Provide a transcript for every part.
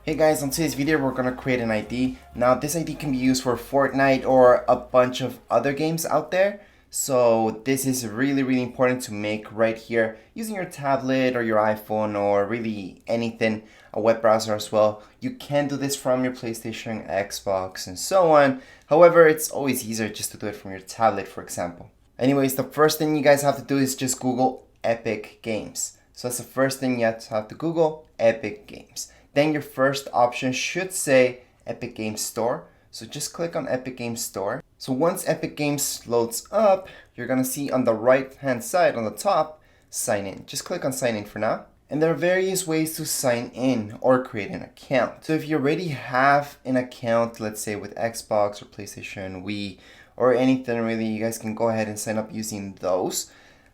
Hey guys, on today's video we're going to create an ID. Now this ID can be used for Fortnite or a bunch of other games out there. So this is really important to make right here using your tablet or your iPhone or really anything, a web browser as well. You can do this from your PlayStation, Xbox and so on. However, it's always easier just to do it from your tablet, for example. Anyways, the first thing you guys have to do is just Google Epic Games. So that's the first thing you have to Google, Epic Games. Then your first option should say Epic Games Store. So just click on Epic Games Store. So once Epic Games loads up, you're gonna see on the right hand side on the top, sign in. Just click on sign in for now. And there are various ways to sign in or create an account. So if you already have an account, let's say with Xbox or PlayStation, Wii, or anything really, you guys can go ahead and sign up using those.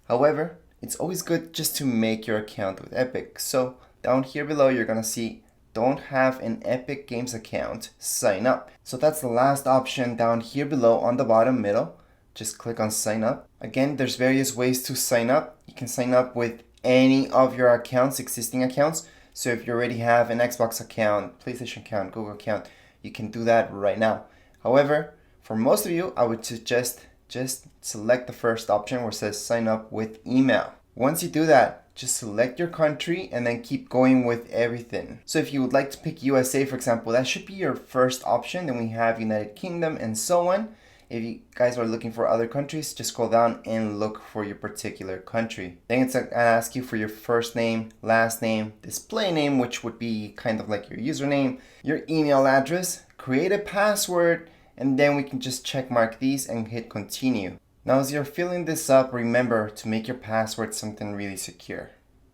However, it's always good just to make your account with Epic. So down here below, you're gonna see don't have an Epic Games account, sign up. So that's the last option down here below on the bottom middle. Just click on sign up. Again, there's various ways to sign up. You can sign up with any of your accounts, existing accounts. So if you already have an Xbox account, PlayStation account, Google account, you can do that right now. However, for most of you, I would suggest just select the first option where it says sign up with email. Once you do that, just select your country and then keep going with everything. So if you would like to pick USA, for example, that should be your first option. Then we have United Kingdom and so on. If you guys are looking for other countries, just scroll down and look for your particular country. Then it's gonna ask you for your first name, last name, display name, which would be kind of like your username, your email address, create a password, and then we can just check mark these and hit continue. Now as you're filling this up, remember to make your password something really secure.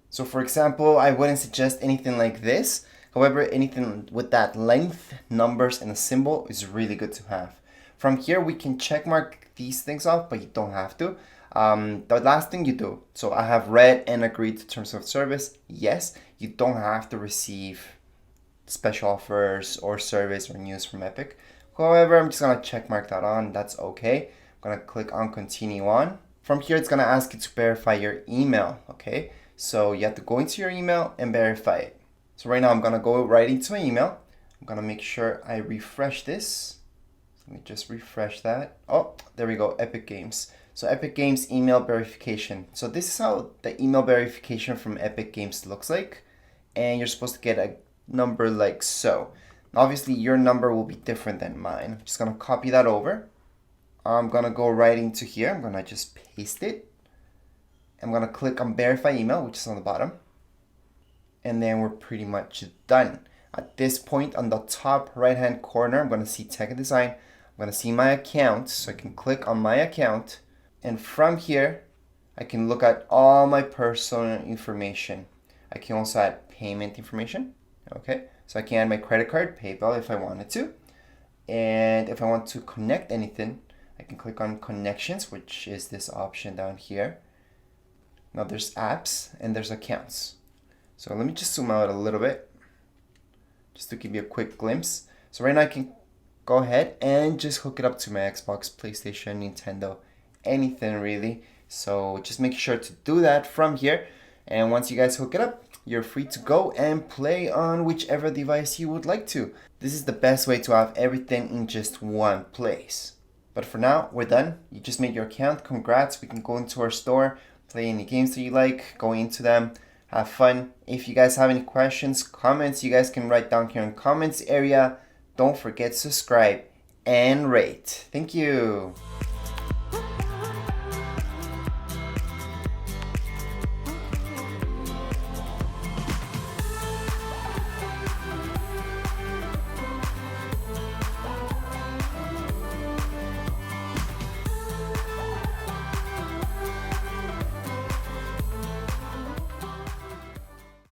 So for example, I wouldn't suggest anything like this. However, anything with that length, numbers, and a symbol is really good to have. From here, we can check mark these things off, but you don't have to. The last thing you do, so I have read and agreed to terms of service. Yes, you don't have to receive special offers or service or news from Epic. However, I'm just gonna check mark that on, that's okay. I'm gonna click on continue on. From here, it's gonna ask you to verify your email, okay? So you have to go into your email and verify it. So right now I'm gonna go right into my email. I'm gonna make sure I refresh this. Let me just refresh that. Oh, there we go, Epic Games. So Epic Games email verification. So this is how the email verification from Epic Games looks like. And you're supposed to get a number like so. Obviously your number will be different than mine. I'm just gonna copy that over. I'm gonna go right into here. I'm gonna just paste it. I'm gonna click on verify email, which is on the bottom. And then we're pretty much done. At this point on the top right hand corner, I'm gonna see tech and design. I'm gonna see my account, so I can click on my account. And from here, I can look at all my personal information. I can also add payment information. Okay, so I can add my credit card, PayPal if I wanted to. And if I want to connect anything, I can click on connections, which is this option down here. Now there's apps and there's accounts. So let me just zoom out a little bit just to give you a quick glimpse. So right now I can go ahead and just hook it up to my Xbox, PlayStation, Nintendo, anything really. So just make sure to do that from here. And once you guys hook it up, you're free to go and play on whichever device you would like to. This is the best way to have everything in just one place. But for now, we're done. You just made your account. Congrats. We can go into our store, play any games that you like, go into them, have fun. If you guys have any questions, comments, you guys can write down here in the comments area. Don't forget to subscribe and rate. Thank you.